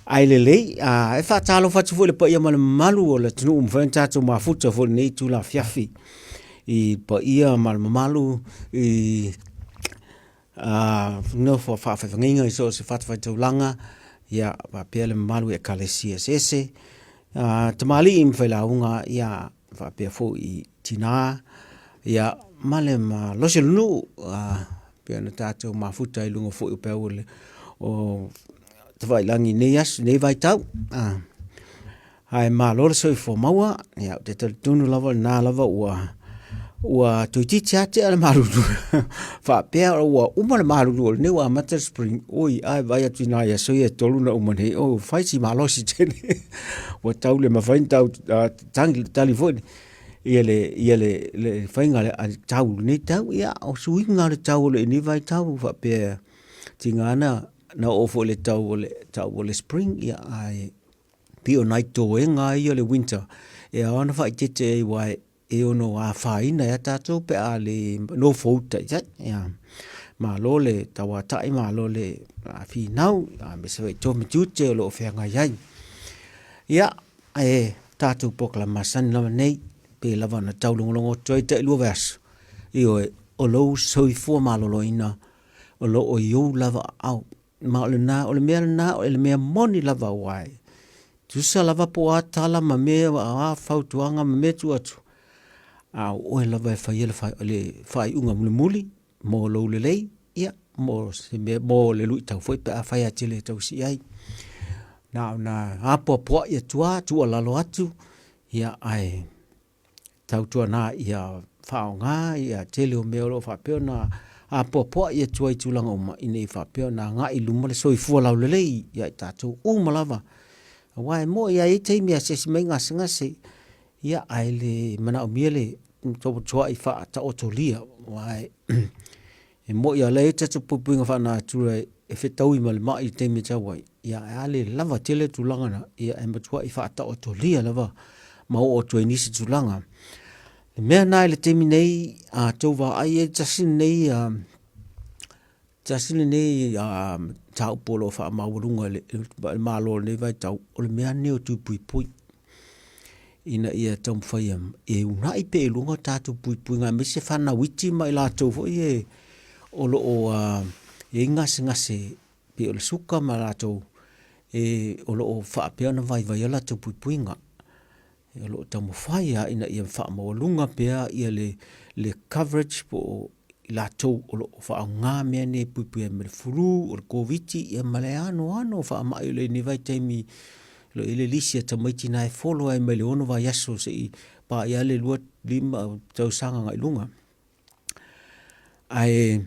ai le e whaatalo whatu fo le pa ia malu o le tunu umwhen tātou mafuta fo nei tu la fiafi. I pa ia malu i no fo whawhawhanginga i so se whatawhaitaulanga ia pa pia le malu e kalesia sese. Tamali i mwhailaunga ia whapea fo i tina ia male ma lose lunu pia na tātou mafuta i lunga fo i upea o tawailangi nei asu, nei vai tau. Hai malo le soi fo maua, ia te tunu lava na lava ua tuititi ate ala maruru. Whapea ua umana maruru ne ua Mata Spring, oi ai vai atu na ia soi e tolu na umane, whaisi malosi tene. Ua tau le mawhain tau tangi talifoni. Ia le whainga le tau ne tau, ia o suinga le tau le ni vai tau, whapea tingana na ofo le tau o le spring ia ai pio nai toenga ia le winter ia ona fai tete e wai e ono a faina ia tātou pe a le no fouta ia ma lo le tawatai ma lo le finau me se vai tomi tute o lo whenga iai ia tātou proclamation lava nei pe lava na taulongolongo toi te lua verso i o lo soifua maloloina o lo o iou lava au ma o le mea moni lava wai. Tusa lava po a tala ma mea a fautuanga ma mea tu atu. Oe lava e whai le whai unga muli mo lo le lei, ia, mo le lui tau foi pe a whai atele tau si ai. Na apo poa ia tua lalo atu, ia ai tau tua na ia whaonga, ia tele o mea lo whapeo na a poa ia tua i tūlanga uma i nei whapeo na ngā i luma le soifua lau lelei ia i tātou umalava. Wai mo ia i teimi a sesi mai ngase ia ai le mana o miele topo tua i wha ta otolia. Wai mo ia le tatu pupuinga whana atura e whetau i male mai i teimi tawai. Ia ale lava tele tūlanga na ia e matua i wha ta otolia lava mau o tua inisi tūlanga. Mea nai le temi nei a tauwa ai e tasine nei tau polo wha maurunga le malo nei vai tau o le mea neo tu pui ina ia tau mwhai e unai pe e lunga tātu pui ngā mese whana witi mai la tau fo o lo o e ngase pe o le suka ma la tau o lo o wha peana vai ala tau pui ngā e lo tau mwhai ina ia wha maurunga pea ia le coverage po la tau o lo wha ngā mea ne pui e mele furu o le koviti ia male ano wha mai le ni vai taimi lo ile lisia tamaiti na e follow ai mele ono vai yaso se i pa ia le lua lima tau sanga ngai lunga ai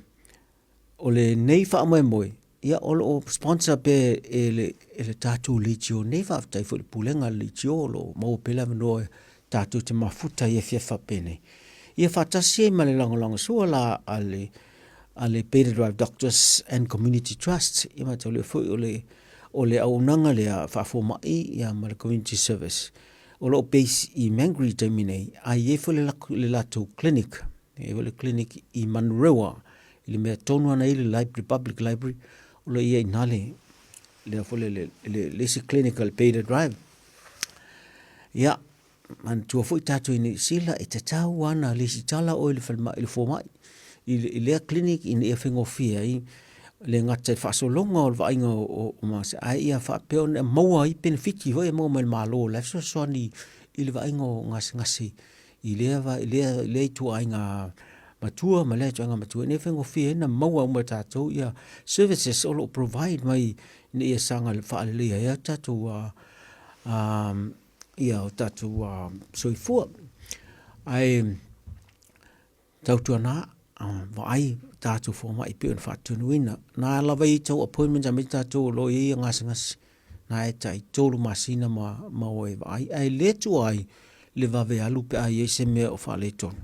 o le nei wha moe ia o lo sponsor pe ele tatu lichio nei wha tai fo le pulenga lichio lo mau pela manoe tatu te mafuta ia fiafa pene ia whatasi e male langolanga sua la ale Beta Drive Doctors and Community Trust ia mata le fo o le aunanga le whafo mai ia male community service o lo base i Mangere taimine ai e fo le lato clinic e le clinic i Manurewa i le mea tonu ana i le library, public library o lo ia inale le fo le clinical Beta Drive ia man tua foi tatu ini sila e tatau ana le sitala o le fomai i le clinic in e fengofia i le ngata fasolonga o vainga o mas ai ia fa pe on mo ai benefiti vo mo mal malo la so ni i le vainga ngasi i le tu ainga matua male tu ainga matua ne fengofia na mo o tatu ia services all provide mai ni ia sanga le fa le ia tatu ia o tatu soifua ai tautua na vai tatu forma i pion fatunuina na lava i tau appointment a tatu lo i ngas na e tai tolu masina ma oe ai le tu ai le vave alu pe ai se me o fa le ton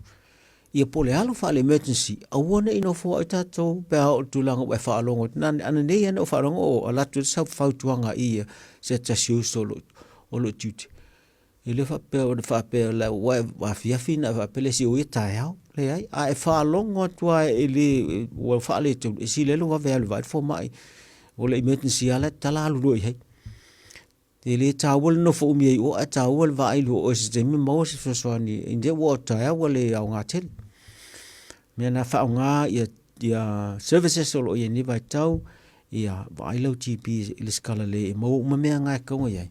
ia pole alu fa le emergency a wona ino fo tatu pe o tulanga e fa longo nan ana nei no fa longo o la tu sa fautuanga i se tasio solo o lo tuti ile fa pe la wa fiafina va pele si o ita le ai a fa longo tua ile wa fa le tu si le lo va ver va fo mai o le emergency ala tala lu ai te le tawal no fo mi o a tawal va ai lo o se te mi mo se so ni inde wo ta wale au nga tel me na fa nga ia services o ia ni vai tau ia va ai lo GP le skala le mo ma me nga ko ia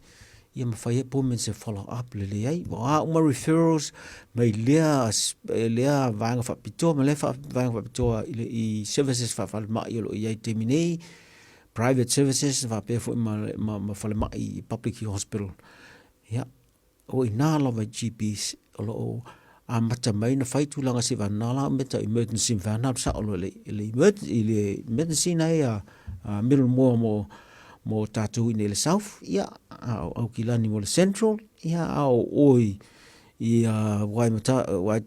ia ma fa po men se follow up le le ai wa uma referrals mai lea va nga fa pito ma le fa va nga fa pito i services fa ma ia lo ia te mini private services va pe fo ma fa ma i public hospital ya o ina la va GPs o a mata mai na fai tu langa se va na la meta emergency van up sa o le medicine ai a middle mo tatu in le south ya au kilani mo le central ya au oi ia wai mata wai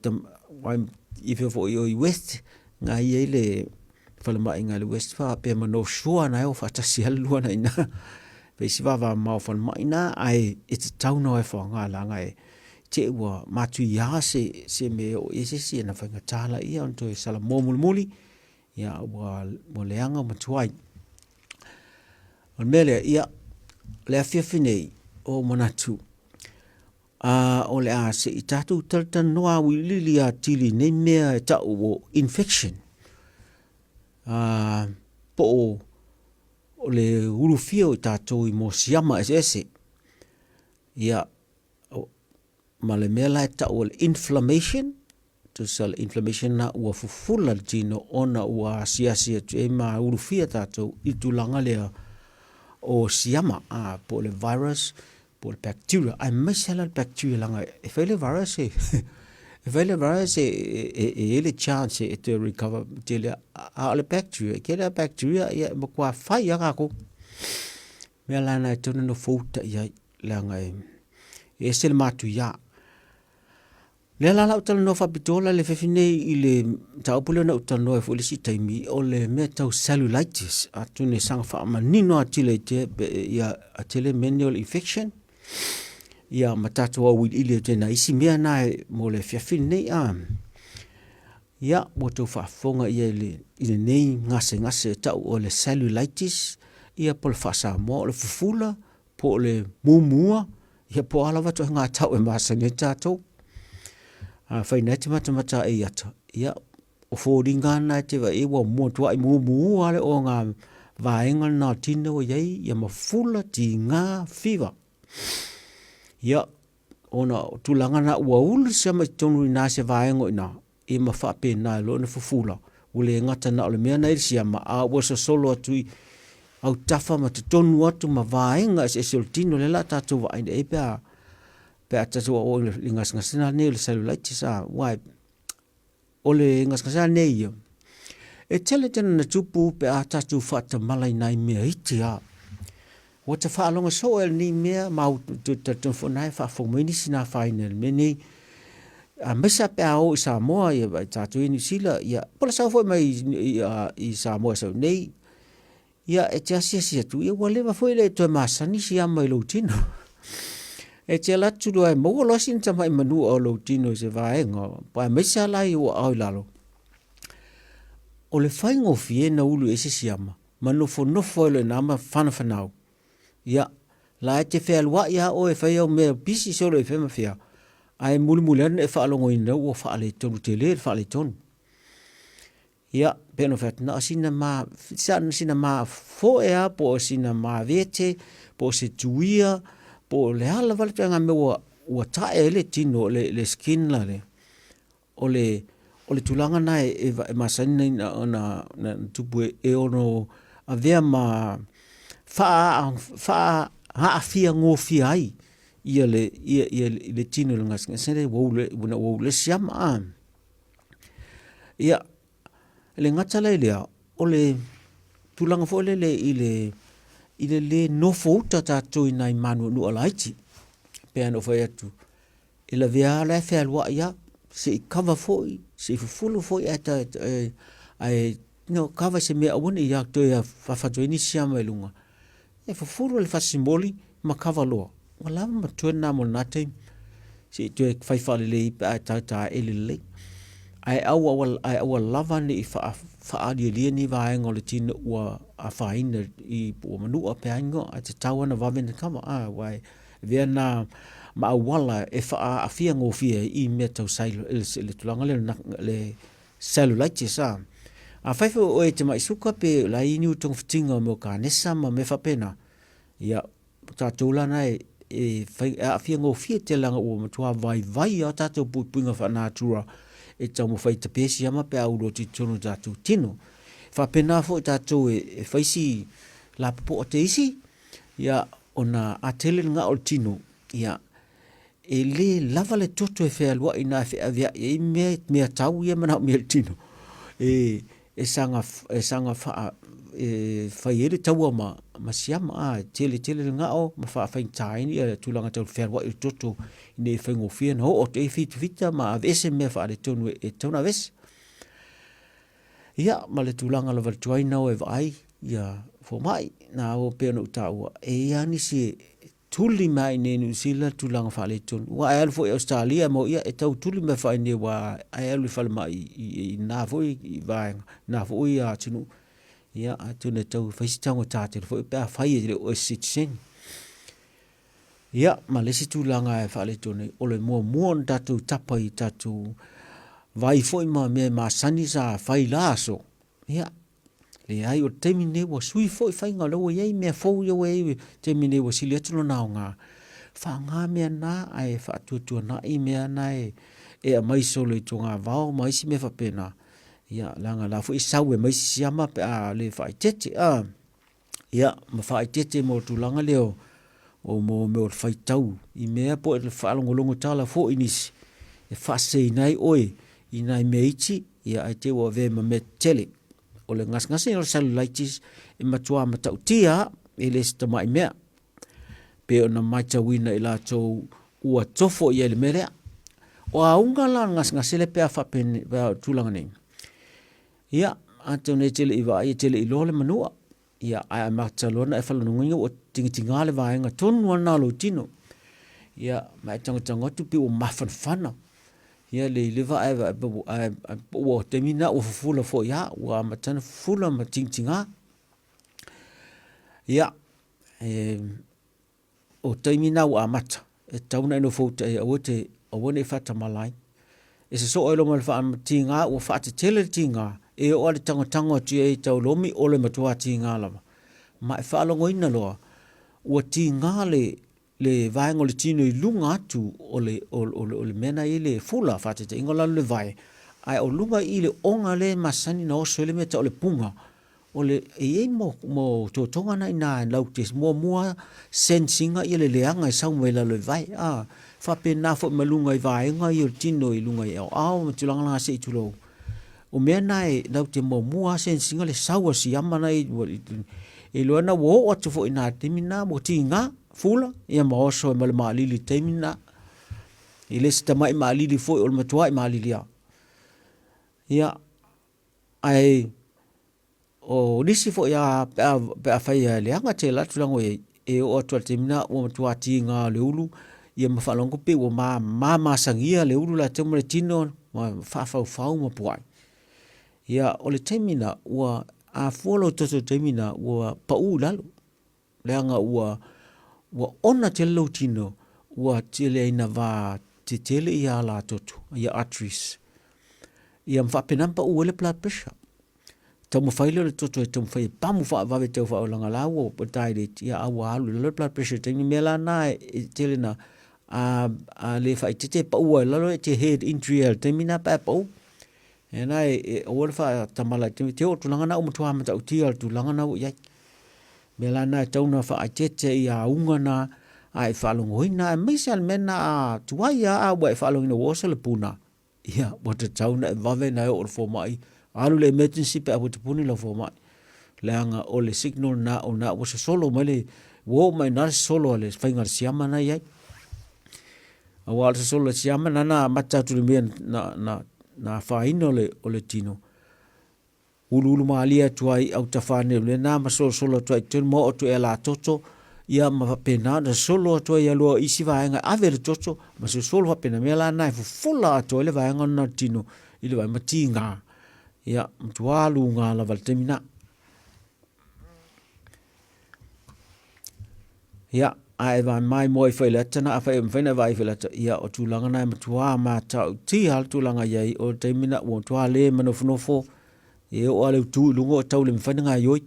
if fo i west ngai ele fala mai ngale west fa pe mano shua na o fa tasi halu na ina pe si va ma fa mai na ai it's town no fa nga la ngai te wa matu ya se me o ese si na fa tala ia onto sala moli ya wa mo leanga matuai on mele ia le afia fine o monatu o le a se itatu taltan noa wili a tili ne mea ta o infection po o le urufia o tātou i mo siama ese ia ma le mea lai ta o le inflammation to sal inflammation na ua fufula tino ona ua siasia tu e ma urufia tātou i tulanga lea o siama po le virus po le bacteria ai mai sala le bacteria langa e fai le virus ele chance to recover till le bacteria ke le bacteria ia mo kwa fai ya ko me la na to no fouta ia langa e sel matu ya le la utal no fa bitola le fefine i le taupule na utal no fo le sitaimi o le metal cellulitis atune sang fa manino atile te ia atile manual infection ia matatu o wil ile te na isi mea na mo le fefine ia mo to fa fonga ia le nei ngase tau o le cellulitis ia pol fa sa mo le fufula po le mumua ia po ala va to nga tau e masa ne tato fai na te mata e ata ia o fōringa na te wa e wa mo tua i mumu ale o ngā vaenga na tino iei ia mafula ti ngā fiva ia ona tulanga na ua ulu se mai tonu i nā se vaenga ina e mawhape na lo na fufula ule ngata na ole mea na irisia ma a wasa solo atui au tafa ma te tonu atu ma vaenga se tino le la tātou wa aina e pēa pe atatu o le ngasngasina ne le cellulitis wai ole ngasngasina ne ia e tele tena na tupu pe atatu fata malai nai mea iti o te whaalonga so el ni mea mau tu fonai fa fomini sina final meni a mesa pe o Samoa ia tatu ni sila ia pola sa foi mai i Samoa so nei ia e sia tu ia wale va foi le to masani sia mai lo tino e te la tulu ai mo lo sin ta mai manu o lo tino se vaenga pa me sa lai o au lalo o le faingo fie na ulu ese siama manu fo no fo le nama fana fanau ya la te fe alwa ya o e fai o me bisi solo e fema fia ai mulmulen e fa longo ina o fa le tonu tele fa le tonu ya peno fet na sina ma sina ma fo e a po sina ma vete po se tuia po le hala vale tanga me o ta ele tino le skin la le ole tulanga na e masani na tupu e ono avea ma fa ha afia ngo fi ai ia le tino le ngas sene wo le siam ia le ngata le ole tulanga fo le ile no fouta tatou i nai manu nu alaiti pe ano fai atu ila vea la fe alwa ia se cover foi se fulu foi ata ai no cover se me awuni ia to ia fa to inicia mai lunga e fulu le fa simboli ma cover lo wala ma tona mo nate se to fai fa le pa ta ele le ai au lava ni fa dia ni vai ngol tino ua a faina I pu manu a peango a te tawana vave na kama wai vea na ma wala e fa a fia ngo fia I me tau sailo le tulanga le cellulitis a faifo o e te mai suka pe la I niu tong fitinga mo ka nesa ma me fa pena ia tatou lana e a fia ngo fia te langa ua matua vai a tatou puinga fa natura e tau mo fai te pesi ama pe auro ti tono tatou tino. Fa pena fo tatou e faisi la popo o te isi ia ona a tele nga o tino ia e le lava le toto e fea lua ina fe avia e mea tau ia mana o mea tino. E sanga fa fai ele taua ma siama tele nga o ma fa fai taini e tulanga tau fea lua I toto ne fai ngofia na o te fita ma avese mea fa ale tonu e tauna vese. Ia ma le tulanga la vartuai nao e vai ia fo mai na o pe no taua e ani si tuli mai ne New Zealand tulanga fa le tonu wa ai fo Australia mo ia e tau tuli me fa ne wa ai lu fa mai I na fo I vai na fo ia tunu ia atune tau fa si tango tate fo pe fa ia o citizen ia ma le si tulanga e fa le tonu o le mo tatu tapa I tatu vai foi ma sani sa fai laso ia le ai o temine wa sui foi fai nga lo ye me fo yo we temine wa sile tuno na nga fa nga me na ai fa tu na I me na e mai solo I tunga vao mai si me fa pena ia langa la fo isa we mai si ama pe a le fai tete ia ma fai tete mo tu langa leo o mo me o fai tau I me po e fa longo tala fo inis e fa sei nai oi ina meichi ia ai te wa ve ma metele o le ngas o cellulitis e matua matautia e le sta mai mea pe ona mai tawina I la tou ua tofo ia le mele o aunga la ngas le pe fa pen tulanga nei ia ato ne tele I vai tele I lole manua ia ai matalona e falonunga o tingitinga le vaenga tonu ana lo tino ia mai tanga tu pe o mafana ia le leva ai o temina o fula fo ia o matana fula ma tinga ia o temina o amata e tauna no fo te o wone fata malai e se so elo mal fa tinga o fata tele tinga e o le tanga tu e tau lomi o le matua tinga lava ma e fa longo ina lo o tinga le vaenga le tino I lunga atu o le mena I le fula fata te ingola le vai ai o lunga I le onga le masani na oso le meta o le punga o le mo tonga na ina lau te mua sensinga I le leanga I sau mwela le vai fa pena fo malunga I vaenga I o tino I lunga I au matulanga langa se itulo o mena lau te mua sensinga le sau si amana I loana wo atu fo ina temina mo tinga fula ia maoso ma le malili temina I le sta mai malili fo o le matua I malili ia ai o nisi fo ia pe fai le anga te la tulango e o atu temina o matua tinga le ulu ia mafalongo pe o ma sangia le ulu la te mo le tino ma fa ma puai ia o le temina ua a folo toto temina ua pau lalo le anga ua ona te lo tino ua tele ina va te tele ia la toto ia arteries ia mfa penampa ua le blood pressure tau mo faile le toto e tau mo fai pamu fa vave tau fa o langa la ua o diet ia awa alu le blood pressure tengi mela na e tele na a le fai te pa ua lalo e te head injury al temina pa pau e na e o le fa tamala te o tulanga na o mutua mata utia al tulanga na o iai mela na tauna fa atete ia unga na ai falongo ina misal mena tuaia a wa falongo no wosa le puna ia bota tauna vave na o fo mai alu le emergency pe abu puni lo fo mai langa o le signal na o na wo solo male wo mai na solo le fainga siama na ia awal solo siama na mata tu le na faino le o le tino ulu malia tuai au tafane le na maso solo tuai tun mo o tu ela toto ia ma pena na solo tuai ya lo isi vaenga ave le toto maso solo pena mela na fu fula to le vaenga na tino i le vai mati ngā. Ia, mtualu ngā la valtemina. Ia, ai vai mai moi whailata na awhai mwhaina vai whailata. Ia, o tūlanga nai matua ma tau ti hal tūlanga iai o temina o tua le manofnofo. Ia, o aleu tū lungo o tau le mwhaina ngā ioi.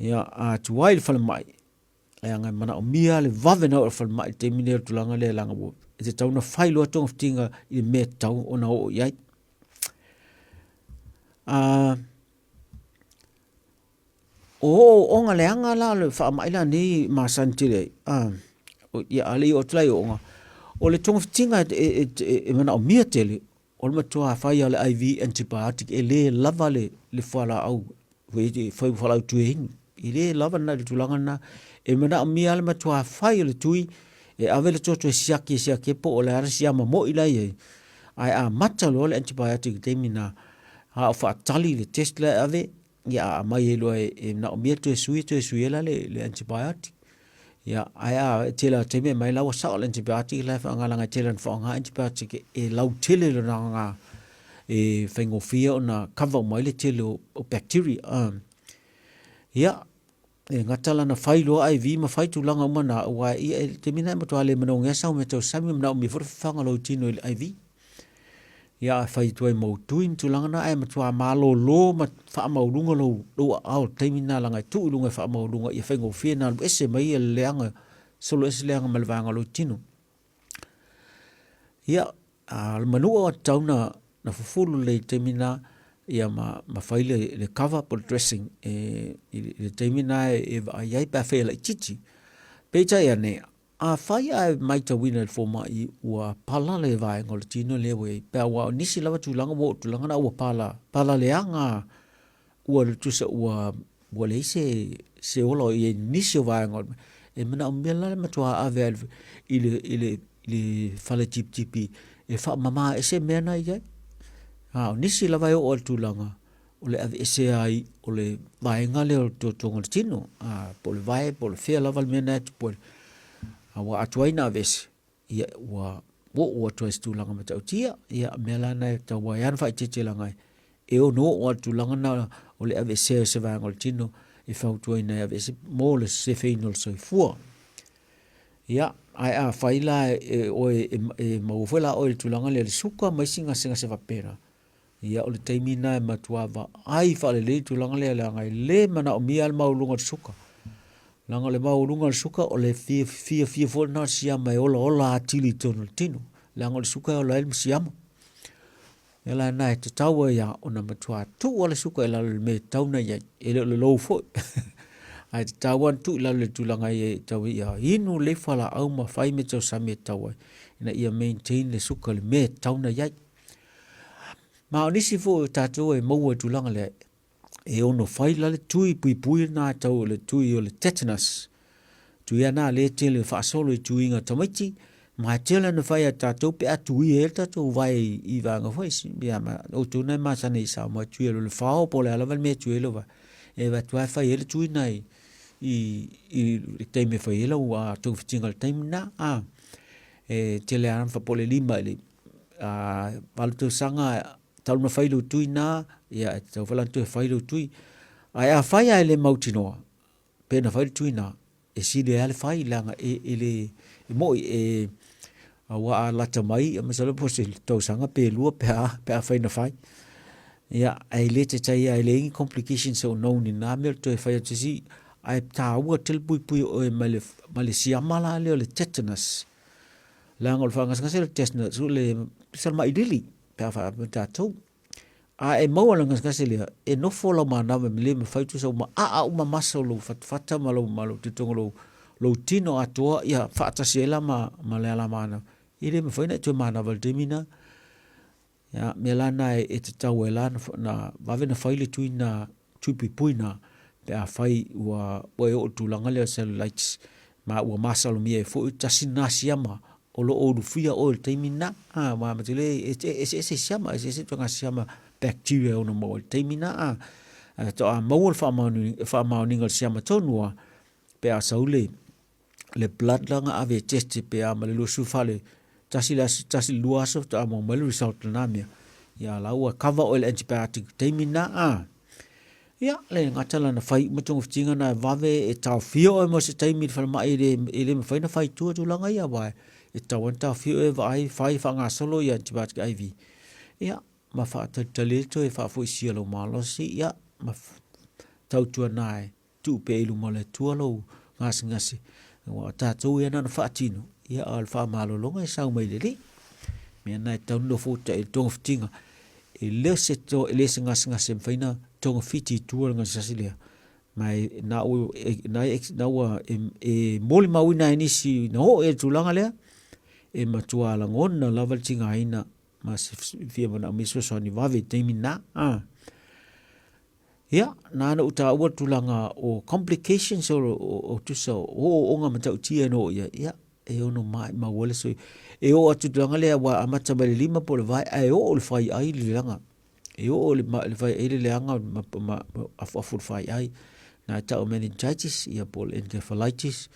Ia, a tuai le whalamai. Ia, ngai mana o mia le vavena o le whalamai temina o tūlanga le langa wo. E te tau na whailua tonga whitinga i le me tau o na o iai. O nga leanga la le whaamaila ni masantile. Ia ali o tlai o nga. O le tonga whitinga e mana o mia tele. O le matua whai ale IV antibiotic e le lava le whala au. Wai whala au tue hingi. I le lava na le tulanga na. E mana o mia le matua whai ale tui. E ave le toto e siaki po o le ara siama mo ilai e. Ai a mata lo le antibiotic te mina. Ha o whaatali le test le ave. Ia mai e loa e na o mia tu e sui ela le antibiotic. Ia ai a tela teme mai lau sa o le antibiotic la whaangalanga tela na whaanga antibiotic e lau tele le nga e whaingofia o na kawa mai le tele o bacteria. Ia e ngatala na whailo IV ma whaitu langa umana ua ia te mina matua le mana o ngesa o me tau sami mana o mi whanga lau tino i IV. Ia whaitu ai mautuin tu langa na ai matua malo lo ma wha maulunga lo au teimina langa tu ulunga wha maulunga ia whaingofia na ese mai e leanga solo ese leanga malvanga lo tino. Ia manua o tau na fufulu le teimina ia ma whaile le cover po dressing le teimina e iai pa whaila i titi. Peita ia ne a whai ai maita wina le foma i ua pala le vai ngol tino le we pe wa nisi lava tulanga wo tulanga na ua pala le anga ua le tusa ua le se ola i nisi o vai ngol e mana o mela le matua ave ile fale tipi e fa mama ese mena i ai nisi lava o tulanga o le ave ese ai o le vai ngale o tonga tino po le vai po le fea lava le mena tu po wa atuaina ves ia wa tuas tu langa mata utia ia mela na ta wa yan fa tete langa e o no wa tu langa na o le ave se va ngol tino e fa tuaina ave mo le se feinol so fu ia ai a faila e mo fela o tu langa le suka mai singa se va pera ia o le taimina e matua va ai fa le tu langa le langa le mana o mia al maulunga suka langa le maulunga le suka o le fia fo na siama e ola atili tono tino langa le suka o la el siama ela na te taua ia ona matua tu o le suka ela le me tauna ia e le lo fo ai te taua tu ela le tulanga ia tau ia inu le fala au ma fai me tau same taua ina ia maintain le suka le me tauna ia ma onisi fo tatou e maua tulanga le e ono fai la le tui pui na tau le tui o le tetanus. Tui ana le tele whaasolo i tui inga tamaiti, ma tele na fai a tatou pe a tui e tatou vai i vanga fai si. Ia ma o tūnei masana i sao ma tui alo le whao po le alawan me tui alo va. E va tuai fai ele tui nai i teime fai elo a tau fitinga le teime na. E tele ana fa po le lima ili. Palu tau sanga tau na fai lo tui na ia tau falantu e whairo tui. Ai a whai ai le mautinoa. Pena whairo tui na. E sile ale whai langa e moi wa a lata mai. A masalo po se tau sanga pe lua pe a whai na whai. Ia ai le te tai ai le ingi complications o nau ni nā mea to e whai atu si. Ai tā ua tel pui o e male siamala leo le tetanus. Langa o le whangasangase le tetanus. Le salma idili. Pe a whai tātou. E maua langa skase lea, e no fola ma nawe me le me whaitu sa uma uma masa o lo fata ma lo titongo lo tino atoa ia whaatasi ela ma le ala mana. I le me whaina e tue ma nawe le temina. Ia me lana e te tau e lana na wawe na whaile tui na tupi pui na pe a whai ua e o tūlanga lea cellulitis ma ua masa lo mia e fo i tasi nasi ama o lo o rufia o le temina. Wa matile e se siama, e se tuanga siama bacteria ona mo teimina to a mo fa ma ninga siama tonua pe a saule le blood langa ave test pe a male lu sufale tasi lua so to a mo mal result na mia ia laua cover oil antibiotic taimina ia le ngatala na fai matung fitinga na vave e tau fio e mo se taimi fa mai ele me fai na fai tu langa ia vai e tau anta fio e vai fai fa nga solo ia antibiotic IV ia ma fa tale to e fa fo sia lo malo si ia ma tau tu nai tu pe lu mo le tu lo ngasi wa ta tu ia na fa tino ia al fa malo longa e sa mai le me na tau no fo te tong fitinga e le se to le se ngasi faina tonga fiti tua nga sasilia mai na moli mawina inisi no e tulanga lea e matua la ngona lava tinga ina ma fia mana miso so ni vave temi na ya na na uta ua tulanga o complications o tusa o nga mata utia no ya e ono mai ma wole so e o atu tulanga lea wa amata bali lima po le vai e o le fai ai le langa e o le vai ele le anga ma afu fai ai na ta o meningitis ia pol encephalitis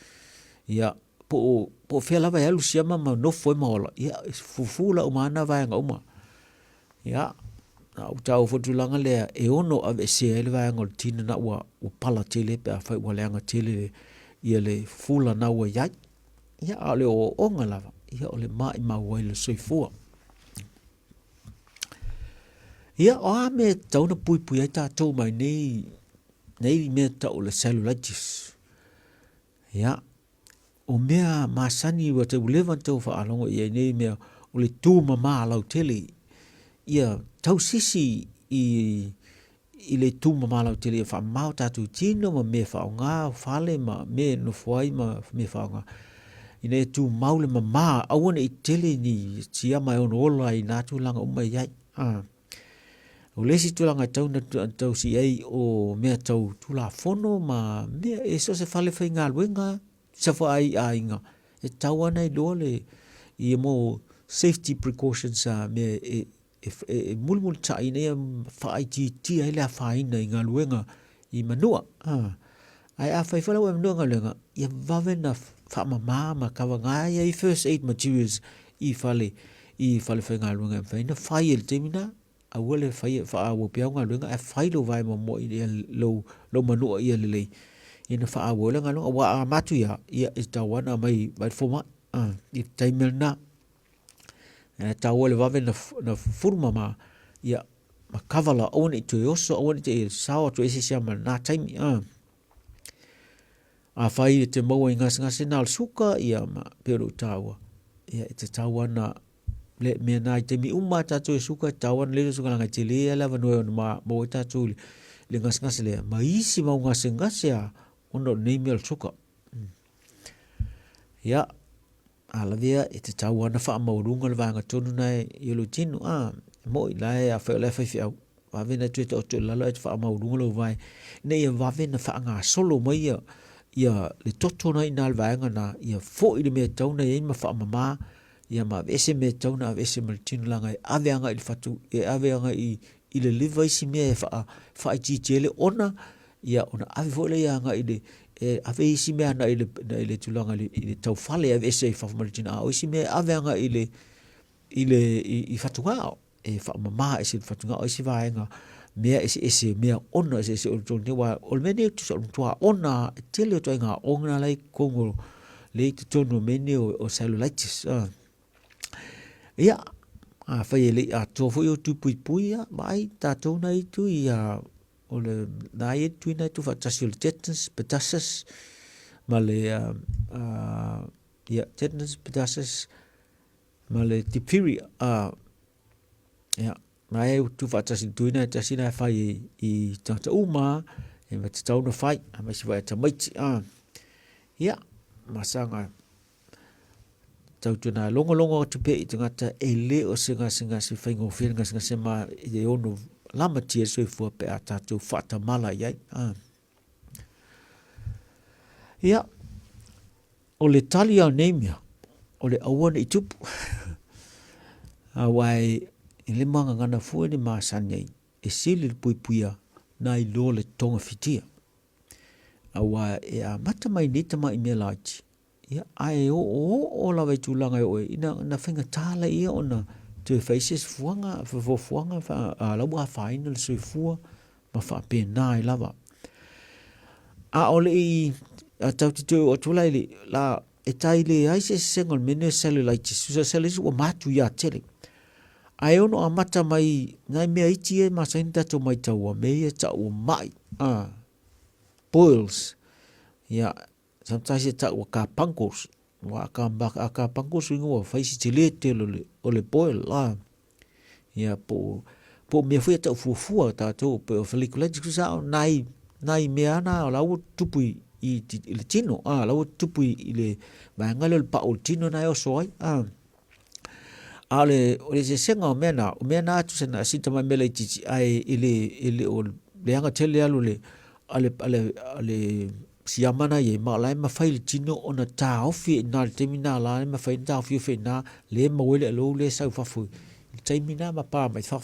ia po fela vai alu siama ma no foi ma ia fufula o mana vai nga uma ia na o tau fotulanga le e ono ave se ele vai nga tina na wa o pala tele pe fai wa le anga tele ia le fula na wa ia ale o onga lava ia o le mai ma wa le soifua ia o me tau na pui ai tātou mai nei me tau le cellulitis. Ia, o mea masani wa te ulevan tau wha alongo ia nei mea o le tū mama lau tele. Ia tau sisi i le tū mama lau tele ia wha mau tātou tino ma me wha o ngā whale ma me no fuai ma me wha o ngā. I nei tū maule mama awana i tele ni tia mai ono ola i nātu langa umai iai. O lesi tulanga tau na tau si ei o mea tau tula fono ma mea e so se fale fai ngā luenga sa fa ai inga. E tau ana i loa le i mo safety precautions mea e mulmul ta ina ia fa ai ti ai la fa ina i ngā luenga i manua. Ai a fai fala wa manua ngā luenga ia vave na fa mama ma kawa ngā i first aid materials i fale fai ngā luenga fai na fai el temina a wale fai fa a wo pia nga lunga e fai lo vai mo i lo manu ia le ina fa a wole nga lo wa matu ia is ta wana mai vai forma i taimel na ta wole va na forma ma ia ma kavala oni to yoso oni te sawa to ese sia na taimi a fai te mo ngas na suka ia ma pero tawa ia te tawana le me na te mi umata to suka tawan le suka nga tele la va no ma mo ta tu le ngas le ma isi ma ngas ya ono nemel suka ya ala via te tawan fa ma urunga le vanga tonu nai yelo tinu mo la ya fa le fa va vena tu to la la fa ma urunga lo vai ne ya va vena fa nga solo mai ya le toto nai nal vanga na ya fo i me tau nei ma fa mama ia ma vese me tauna vese mal tinu langa ave anga i fatu ave anga i le liva isi me fa i tele ona ia ona ave vole anga i le ave isi me ana i le tulanga i le tau fale ave ese i fa mal tinu o isi me ave anga i le i fatu ngao fa mama ese fatu ngao isi va anga mea ese mea ona ese o tone wa o mene tu so tua ona tele to nga ona lai kongo le tono mene o cellulitis ia a fai ele a tofo yo tu pui mai ta to nai tu ia o le nai tu nai tu fa tasil tetanus pertussis male ia tetanus pertussis male diphtheria ia mai tu fa tasil tu nai tasina fai i tata uma e ma tau na fai a mai si vai ta mai ia masanga tau tuna longo te pe i tangata e le o singa si whaingo whiringa singa ma i ono lama tia soi fua pe a tātou whata mala iai. Ia, o le tali au neimia, o le awana i tupu. A wai, i le manga ngana fua ni maasanyai, e sili le puipuia na i lo le tonga fitia. A wai, e a mata mai nita mai mea laiti. Ia ai o la vai tulanga o ina na whinga tala ia ona tu faces fuanga fo fuanga fa la wa final sui fu ma fa pe nai lava a ole I tau tu o tu lai la e tai le ai se single mini cellulitis so cellulitis o matu ya tele ai ono amata mai nai me iti e ma senta to mai tau me e tau mai boils ya sometimes it tau ka pancos wa ka pancos ngo fa si tele tele ole boil la ya po me foi tau fu ta to po follicular sa nai me ana la u tupui I le tino la u tupui I le vanga le pa o tino na o soi ale o le senga o mena tu sena sita mai mele titi ai ile o le anga tele alu le ale siamana ye ma lai ma fai le tino ona ta ofi na terminal la ma fai ta ofi fe na le ma wele lo le sa fa fu terminal ma pa mai fa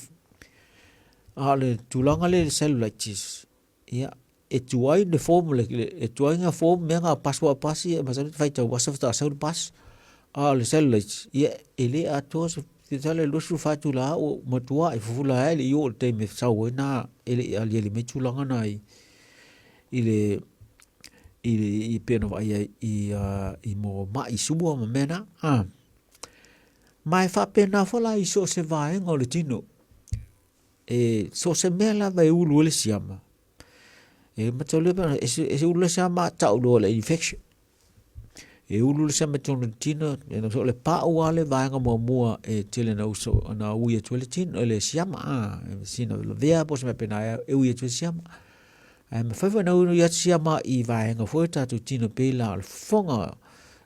ale tulanga le cellulitis ya e tuai de formula e tuai nga form me nga paswa pasi e masal fai ta wasa ta sa pas le cellulitis ya ele atos tale lu su fa tu la o matua e fula ele yo te me sa na ele ali me tulanga na ile I peno vai I mo mai subo ma mena mai fa pena fola I so se vai ngol tino e so se mela vai ulu le siama e matole ba e ulu siama ta ulo le infection e ulu le siama tono tino e no so le pa wale vai nga mo mua e tele na uso na uye tole tino le siama sino le vea pos me pena e uye tole siama ma fa na uno ya siama I vai nga fo ta tu tino pela fonga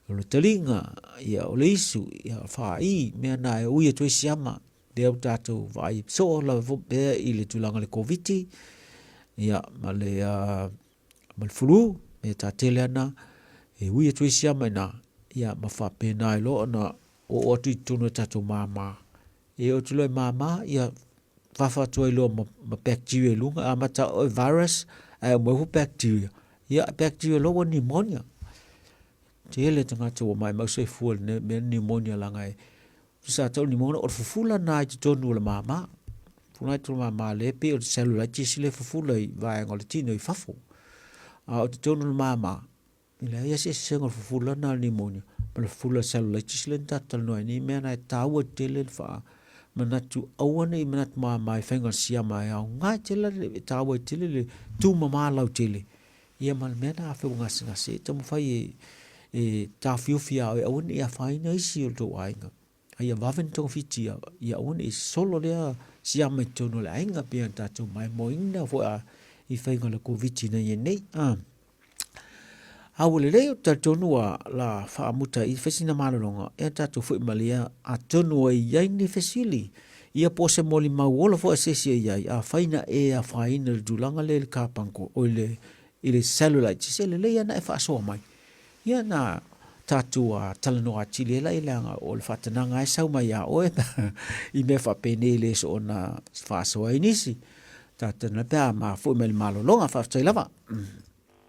lo telinga ya o le isu ya fa I me na e uye tole siama de ta tu vai so la vo be I le tulanga le covid ya ma le flu me ta telena e uye tole siama na ya ma fa pe na lo na o tu tunu ta tu mama e o tu le mama ya fa tu lo ma bacteria lunga amata o virus mo bacteria ya bacteria lo pneumonia tele tanga tu mai ma se fu ne pneumonia la ngai sa to pneumonia o fufula na tu no la mama funa tu mama le pe o cellulitis le fufula vai ngol tino I fafo o tu no mama ile ya se ngol fufula na pneumonia ma fufula cellulitis le tatal no ni me na tawo tele fa manatu awane manat mama fenga siama ya nga tele tawo tele tu mama lau tele ia mal mena fa ngas ngas te mo fai e ta fiu fia e on ia fai nei si to ainga ia vaven tong fitia ia on e solo le siama to no la ainga pe ta to mai moinga fo I fenga le covid nei nei Awole leo ta tonua la fa muta I fesina malonga e ta to fu malia a tonua I ni fesili ia po se moli mauola fo asesi ia a faina e a faina dulanga le kapanko o le ile cellulitis le le na fa so mai ia na tatua talanoa chile la ilanga o le fatananga e sau mai a o I me fa pene le so na fa so inisi tatana pa ma fu mel malonga fa tsa lava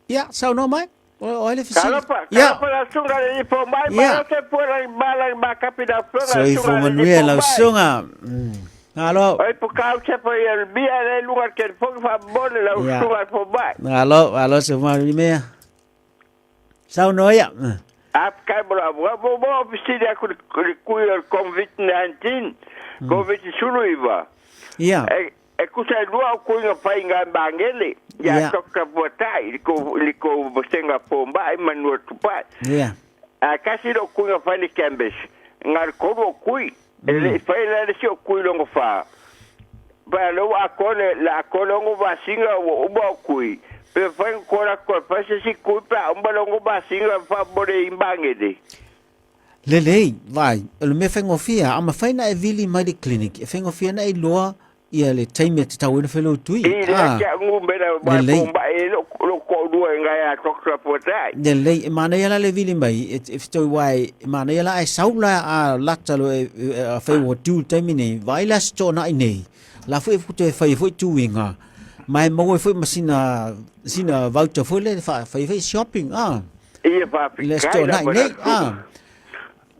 ia sau no mai o ele fisi ya la sunga le po mai ma se puera mala ma capita flora so I fo manuel la sunga alo ai po ka che po el bia le lugar que po fa bole la sunga po mai alo se ma me sau no ya ap ka bra bo fisi de ku el covid-19 covid sulu iba ya e kusa lua ku nga fa inga bangele ya toka botai liko bosenga pomba ai manu tupa ya a kasi do ku nga fa ni kembes ngar ko kui ele fa la si ku longo fa ba lo akole la kolongo basinga o ba kui pe fa ko la ko fa si ku pa un balongo basinga fa bore imbangede lele vai le me fengo fia ama faina e vili mai clinic e fengo fia na I loa ia le taime te tau ina whelou tui. Ia kia ngumbera mai pomba e lo ko dua ngai a tokra potai. Lei, e mana ia la le vili mai, e fitoi wai, e mana ia la e saula a latalo e whaiwa tiu taime nei, vai la sto na nei, la fui futo e whai fui tuinga, mai mau e fui masina voucher fui le whai shopping, Ia papi. Le sto na nei,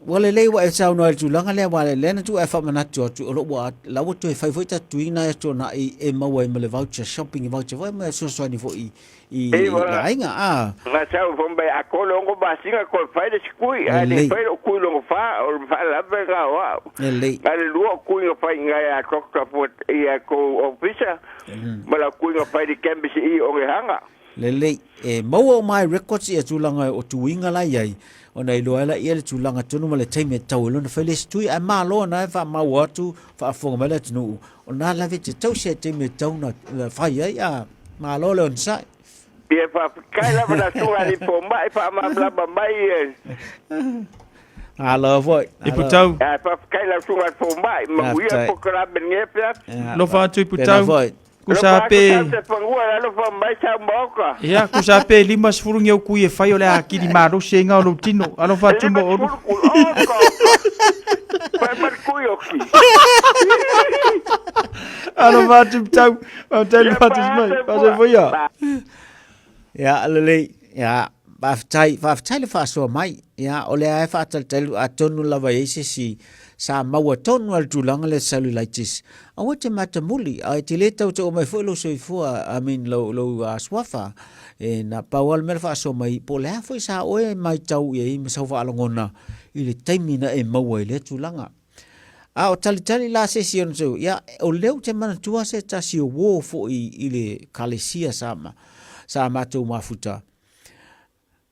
wale le wa sa no tu langa le wale le na tu e fa mana tu tu lo wa la wo tu e fa ta tu na tu na e ma wa me le voucher shopping voucher wa me so so ni fo i la inga nga sa fo mbe akolo ngo ba singa ko fa de skui ale fa ku lo fa o fa la be ga wa le ale lu ku ngo fa nga ya ko ko ya ko officer mala ku ngo fa de kembe si o hanga le e mo mai records e tu langa o tu inga la yai ona i loa la ia le tūlanga tonu ma le taime tau lona whaile stui a mā loa na e wha mau atu wha whonga mele tunu o nā lawe te tau se taime tau na whai ai a mā loa le on sai ia wha kai la wana sunga ni po mai wha ma mai a loa voi i putau a wha kai la sunga po mai ma uia po kara ben ngepea lo fa atu i putau kusa pe ya kusa pe lima sfuru ngeu ku e fai ole akiri maro se nga lo tino alo fa tumbo o alo fa tau o tele fa tu mai fa se foi ya lele ya ba tai le fa so mai ya ole ai fa tele atonu lava ese si sa maua tonu al tulanga le cellulitis a wate mata muli a te le tau o mai folo so fua I mean lo swafa e na pawal mer fa so mai po le foi sa o mai tau e me so fa longona i le taimina e maua le tulanga a o tali la session so ya o leu te mana tua se ta si o wo fo i le kalesia sa matu mafuta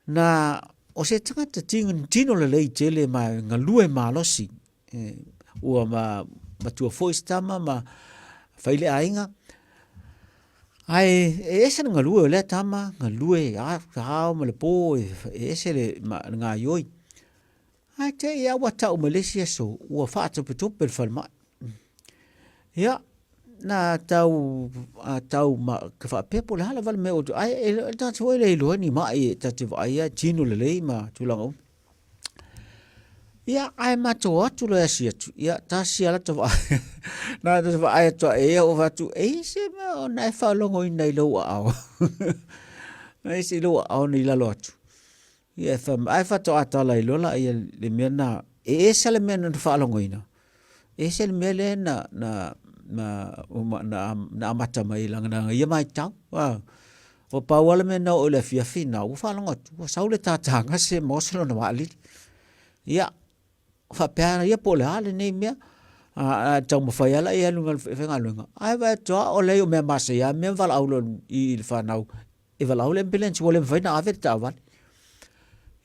na o se tangata tino le lei tele ma ngalue malosi ua ma tua foistama ma faile ainga ai ese nga lue le tama nga lue a hao ma le po ese le nga yoi ai te ia wata o Malaysia so ua fata petupe falma ya na tau ma ka fa pepo le hala val me o ai ta tue le lo ni ma e ta te vai tino le le ma tulango ia ai mato atu le asia tu ia tasi ala to na to vai to e o va tu e se me o na fa longo i nei lo ao ai se lo ao ni la lo atu ia fa ai fa to ata la lo la ia le mena e se le mena fa longo ina e se le mele na mata mai langa na ia mai tau o pa wala me na o le fina o fa longo tu sa le tatanga se mo se lo na wali ia fa pera ia po le ale nei mea a tau mawhai ala ia lunga whenga lunga ai vai toa o leo mea masa ia mea vala aulo i whanau e vala aulo ambulance wale mwhaina ave ta awale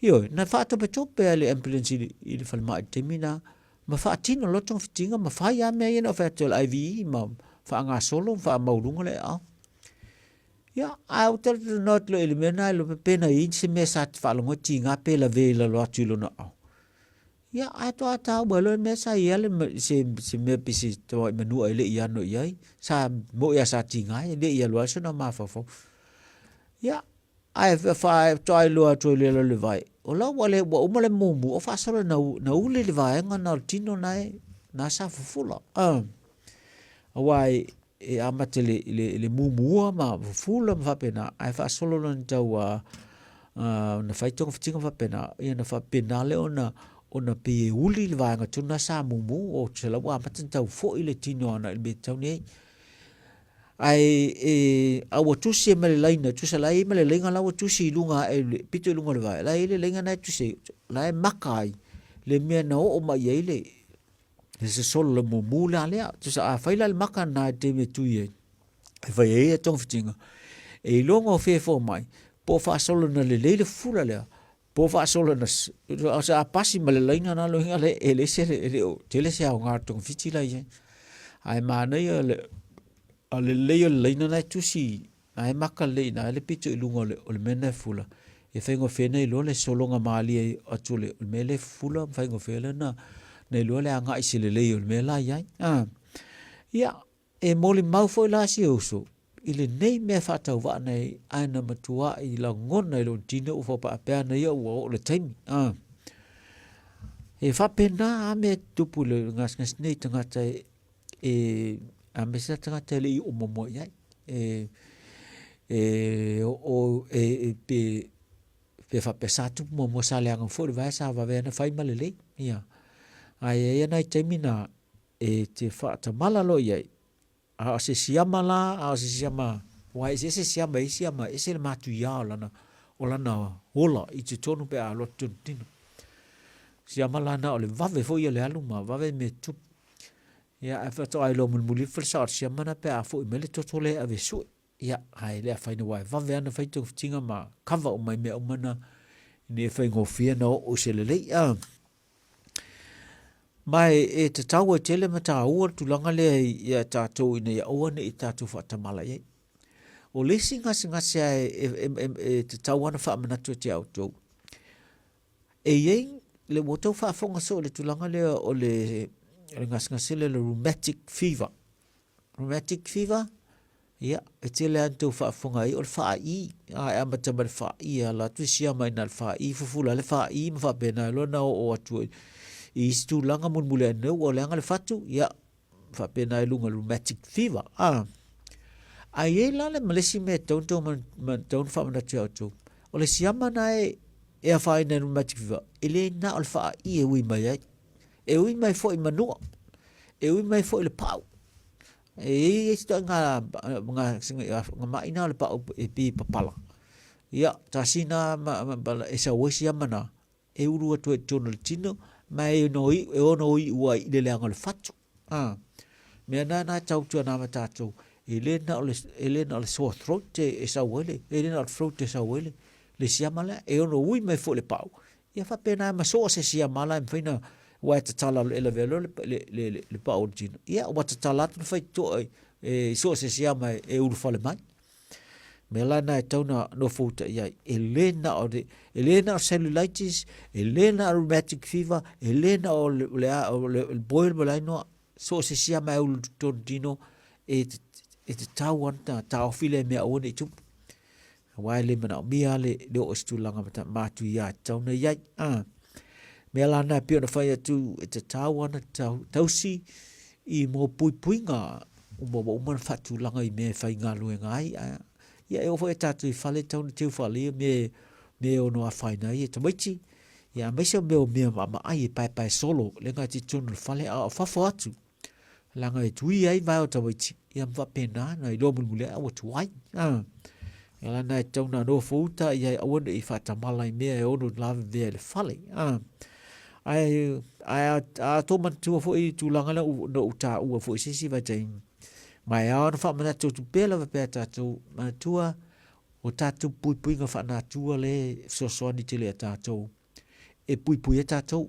io na whaato pe tope ale ambulance i le whalma i temina ma whaatino lotong fitinga ma whai a mea ina o whaatol IVE ma whaanga solo wha maurunga le au ia au tel not lo ili mena lo pena i se mea sa whaalongo ti ngā pe la ve la lo atu lo na au ya ato ata balo me sa ia le se me pisi to menu ile ia no ia sa mo ya sa tinga ile ia lo so na ma fo ya ai fa to ai lo to le vai o la wale o mo le mumu o fa so na ule le vai ngana tino nai na sa fufula awai e amatele le mumu ma fufula fa pena ai fa solo na tau na fai tong fitinga fa pena ia na fa pena le ona pe uli le vanga tuna sa mumu o tela wa matan tau fo ile tino na le tau nei ai a wa tu se mele laina tu se lai mele lenga la wa tu si lunga e pito lunga le vai la ile lenga na tu se la makai le me no o ma ile se solo le mumu la le tu sa fa ile maka na te me tu ye fa ye tong fitinga e longo fe fo mai po fa solo na le fula le po fa solo na sa pasi male laina na lo hinga le ele se le tele se nga tong fiti la ye ai ma na ye le laina na tu si ai maka le na le pito lungo le mena fula e fengo fene lo le solo nga mali atu le mele fula fengo fele na ne lo le anga isi le me la ye ya e moli mau fo la si uso ile nei me fata wa nei ana matua i la ngona lo dino fo pa pe na yo o le time e fa pena me tupu le ngas nei tanga tai e a me sa tanga tele i o momo ya e pe pe fa pe sa tu mo sa le ang fo vai sa va ve na fai malele ia ai na temina e te fa ta mala lo ia a se siama la a se siama wa se siama e se le matu ia lana ola i te tonu pe a lo tino siama lana o le vave fo ia le aluma vave me tu ia e fa to ai lo muli fo sa siama na pe a fo me le totole ave su ia ai le fa ina wa vave ana fa tu tinga ma kava o mai me o mana ni fa ngofia no o se le ia mai e te tau e tele mata ua tulanga le ia tātou ina ia oa ne i tātou whatamala iei. O lesi ngasi e te tau ana whaamanatu te au tau. E iei le wotau whaafonga so le tulanga le o le ngasi le rheumatic fever. Rheumatic fever? Ia, e tele antou whaafonga i o le wha i. A e amatama le wha i a la tuisia mai na le wha i fufula le wha i ma whapena e lona o atu i stu langa mun mule no o langa le fatu ya fa pena lunga rheumatic fever ai la le malesi me tonto man ton fa na tio o le siama na e fa ina rheumatic fever ele na al fa i wi mai fo i manu e wi mai fo le pau e sto nga mai na le pau e pi papala ya tasina e sa wo siama na e uru atu e tono tino mai noi e ono i ua i le leanga le fatu. Mea na tau tua nama tātou. E le na le sore throat e sa wele. E le na le throat e sa wele. Le siamala e ono ui mai fo le pau. Ia fa pena ma so se siamala e mwhaina wa e tatala le velo le pau jino. Ia wa tatala atu fai to e so se siama e uru fale mai. Me lana e tauna no fouta ia elena o cellulitis, elena rheumatic fever, elena o le boil malaino so se sia mai o tondino e te tau anta tau file me o ne tu. Wai le mana mia le o stulanga mata matu ia tauna ia me lana pe no fai tu e te tau ana tausi i mo puinga o mo man fatu langa i me fai ngalu ngai ia e ofo e tatu i fale tauna teu fale me o no a whaina i e tamaiti. Ia meisa me o mea ma ai e pai solo le ngai ti tunu fale a fafo atu. Langa e tui ai vai o tamaiti. Ia mwa pena na i lo mulmule a o tuai. Ia lana e tauna no fouta ia e awana i whatamala i mea e ono lave vea le fale. Ai a to man tua fo i tūlanga na no uta ua fo i sisi vai taim. Mai au na wha mana tau tu pēla wa pēa tātou mana tua o tātou pui ngā wha nā tua le sosoani te le a tātou e pui e tātou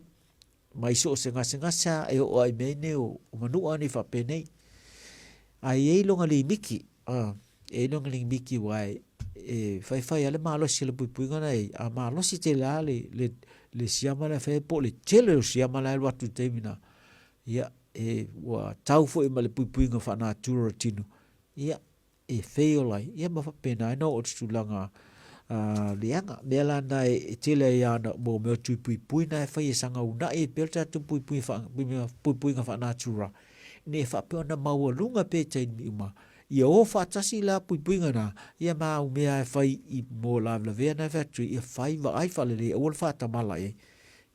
mai so se ngasa e o ai mene o manua ni wha pēnei ai e longa li miki e longa li miki wai e whai ale maalosi le pui ngana e a maalosi te la le siama le whai po le tele o siama le watu teimina ia e wa tau fo i ma le pui ngā whanā tūra tino. Ia e wheo lai. Ia ma whapena e no o tūlanga leanga. Mea lana e tele e ana mō mea tui pui na e whai e sanga una e pelta tu pui ngā whanā tūra. Ne e whapeo na maua lunga pe tein mi uma. Ia o whatasi la pui ngana. Ia maa umea e whai i mō lavla vea na factory. Ia whai wa ai whalele e ol whatamala e.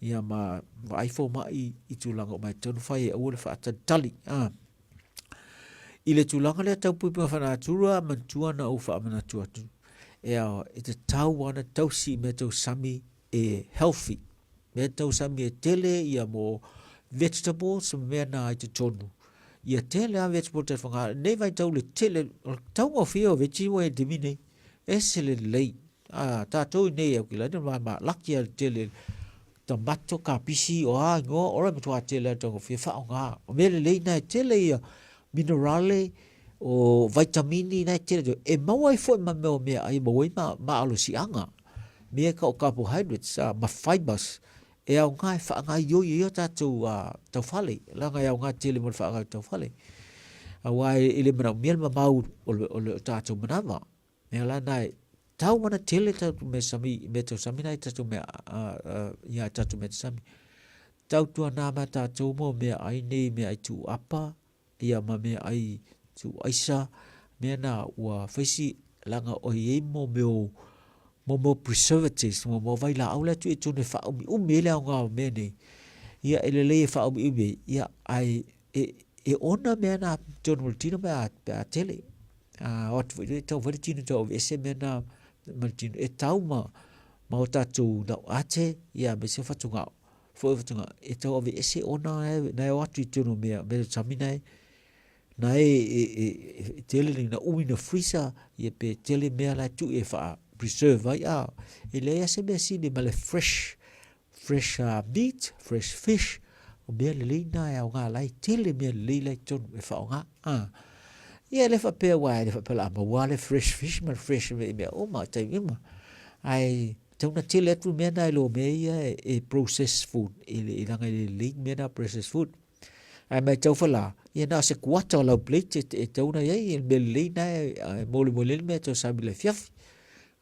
Ia ma vai fo mai I tūlanga o mai tonu whai e aure whaata tali. I le tūlanga lea tau puipunga whanā tūra mantua na au wha amana tuatu. E te tau wana tausi me tau sami e healthy. Me tau sami e tele ia mo vegetables mea na ai te tonu. Ia tele a vegetable te whanga. Nei vai tau le tele. Tau ngā whio vegetable e dimine. E se le lei. Tātou nei au ki lai. Ma laki a tele tomato ka pisi o ngo ora me tua tele to fi fa nga o mele le na tele ia minerale o vitamini na tele e mau ai fo ma me ai mo ma alo si anga me ka carbohydrates ma fibers e au nga fa nga yo ta tu to fale la nga au nga tele mo fa nga to fale awai ile mena me ma mau o ta tu manava me la na tau mana tele tatu me to sami nai tatu me ia tatu me sami tau tua nama tatu mo me ai nei me ai tu apa ia ma me ai tu aisa me na ua faisi langa o ye mo mo preservatives mo vai la aula tu tu ne fa umi le nga me ni ia ele le fa umi ia ai e ona me na John Tino ba tele ot vi to vi tino to ese me na Martin e tau ma o tatu da ate ia be se fatunga fo fatunga e tau vi ese ona na o atu tino me tamina na tele na umi na freezer ia pe tele me la tu e fa preserve ia ele ese me si de male fresh meat fresh fish o me le na ya nga lai tele me le ton e fa nga ia le fa pe wa le fa pe la ma wa le fresh fish ma fresh me o ma tai ma ai tau na tele tu me na lo me ia e processed food ele langa le me na processed food ai mai tau fa la ia na se kwata la plate e tau na ia me le na mo le me to sa le fiaf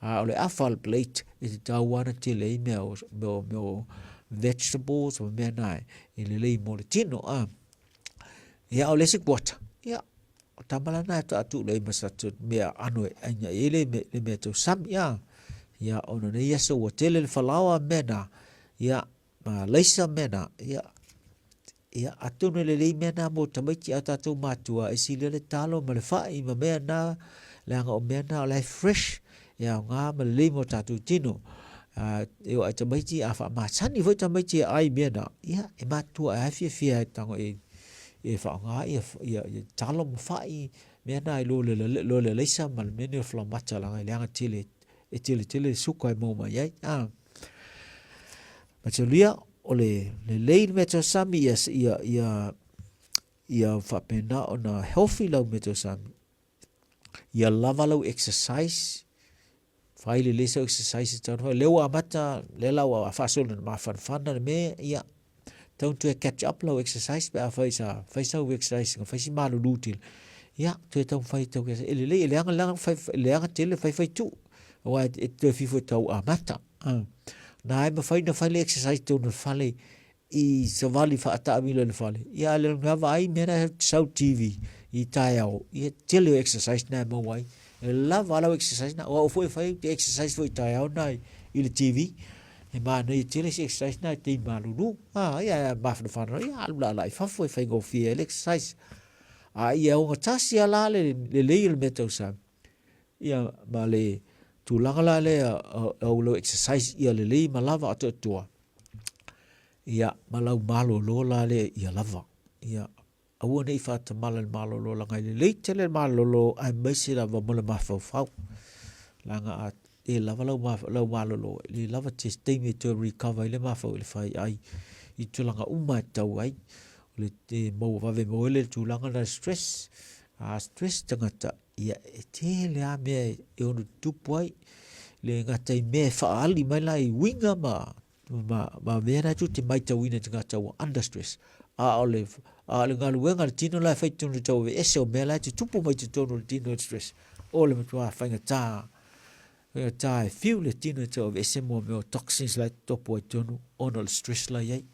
ole afal plate e tau wana tele me o vegetables o me na ele le mo le tino ia ole se kwata ia tamala na tu le masatu me anu anya ele me to sam ia ono ne ia so tele le falawa mena ia ma leisa mena ia atu le mena mo tamaiti ata tu matua e sile le talo ma le fai ma mena le nga o mena le fresh ia nga ma le mo tatu tino eu ai tamaiti afa ma sani foi tamaiti ai mena ia e matua a fia tango e fa nga ia talo mo fai mena lo le leisa ma mena fla macha la le nga tele suka e mo mai ma tsulia ole le meto sami ia fa pena ona healthy lo meto sami ia lava lo exercise fai le exercise tan le wa mata le la wa fa so ma fan me ia don't to catch up lo exercise ba fa sa exercise fa si malu lutil ia tu fai to le lang le tele fai tu wa te fifo tau amata na ma fai le exercise to no fale I savali fa ata milo le fale ia le nga vai mera sau TV I taiao ia tele exercise na mo wai la vala exercise na o foi fai exercise foi taiao na I le TV e ma no tele exercise na te malulu ia ba fa ia la fa foi fai go fi exercise ia o tasi ala le meto sa ia ma le tu langa le o lo exercise ia le malava atu tua ia malau malo lo la le ia lava ia au nei fa ta malo lo la ngai le tele malo lo ai mesi la va mo le mafau langa e lava lo malo lo le lava testing to recover le mafau le fai ai I tulanga uma tau ai le te mo va ve mo le tulanga la stress stress tangata ia te le a me e onu tupuai le ngata me fa ali mai lai winga ma vera tu te mai tau ina ngata wa under stress ole ngalu wenga tino la fai tunu tau e se o mela te tupu mai te tonu tino stress ole me tua fai ngata e feel le tino tau e se mo me toxins la topo tonu onol stress la yai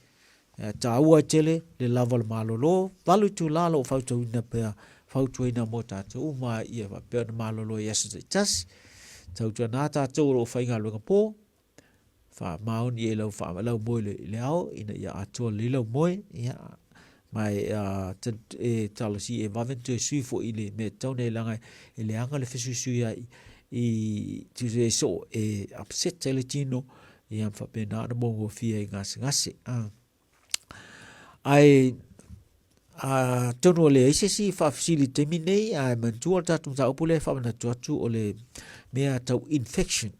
ta ua tele le level malolo valu tu lalo fau tau ina pe fau tu ina mota tu ma ia va pe malolo yes tas tau tu na ta tu ro fai ngalu po fa maun ye lo fa lo mo le ao ina ia atu le lo mo ia mai e talasi e va vente sui fo ile me tau nei langa ele anga le fisu sui I tu so e upset tele tino ia fa pe na mo fia ngasi ai tono le ise si fa facility minei ai mantua tatu ta opule fa na tu ole me tau infection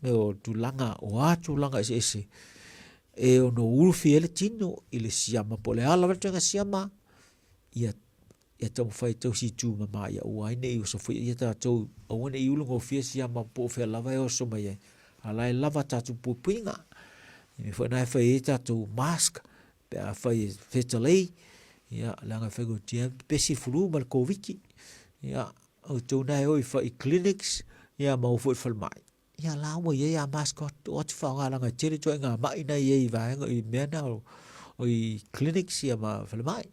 me o tulanga o tulanga ese e ono ulfi ele tino ile siama pole ala vertanga siama ia tau fai tau si tu mama ia o ai nei so foi ia tau o nei ulungo fia siama po fe lava o so mai ala lava tatu pupinga me foi na fai tatu mask pe fai fetale ia langa fai go tia pesi flu mal covid ia o tu na o fai clinics ia mau foi falmai ia lawa ia mascot o te whaanga langa tere toi ngā mai nei ei vaenga I mena o I clinics ia ma falmai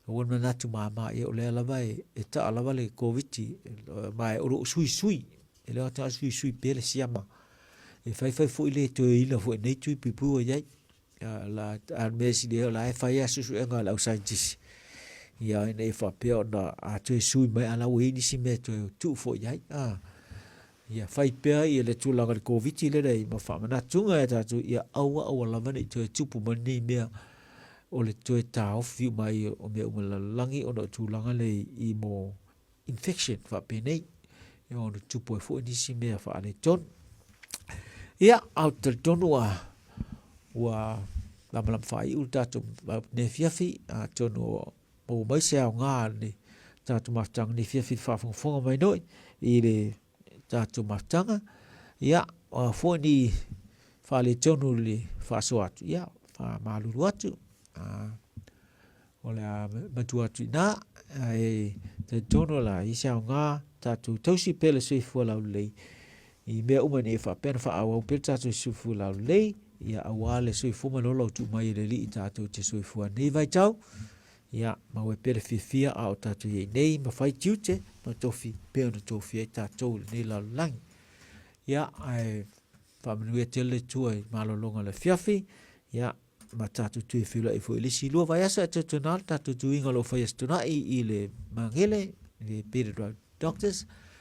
o wana natu mama ia o lea lawa e ta alawa le covid mai oro sui e le ta sui pele siama e fai fu ile to ile fu nei tu pipu ya la al mesi de la fai asu nga la scientist ya ne fa pe ona a tu sui mai ala we ni si me tu fo ya ya fai pe ia le tu la covid ile dai ma fa na tunga ta tu ya awa la mani tu pu mani me o le tu ta o fi mai o me o la langi o tu langa le I mo infection fa pe nei e o tu pu fo ni si me fa le ton ya out the ton wa la malam fai ulta tu ne fiafi a ton o mai se nga ni ta tu ma tang ni fiafi fa fo mai noi I le ta tu matanga ya fo ni fa le tonu le fa so atu ya fa malulu atu ola matua tu na e te tonu la I sa nga ta tu tosi pele se fo la le I me uma ne fa pen fa awa pe ta tu su fo la le ya awale se fo malolo tu mai le li ta tu te su fo ne vai tau ya ma we pele fia a ta tu ye nei ma fai tiute ma tofi pe ona tofi ta tu nei la lang ya ai fa manu tele tu ai malolonga le fiafi ya ma ta tu tu fila I fo le si lo vai asa te tonal ta tu inga lo fai stona I le mangele le period doctors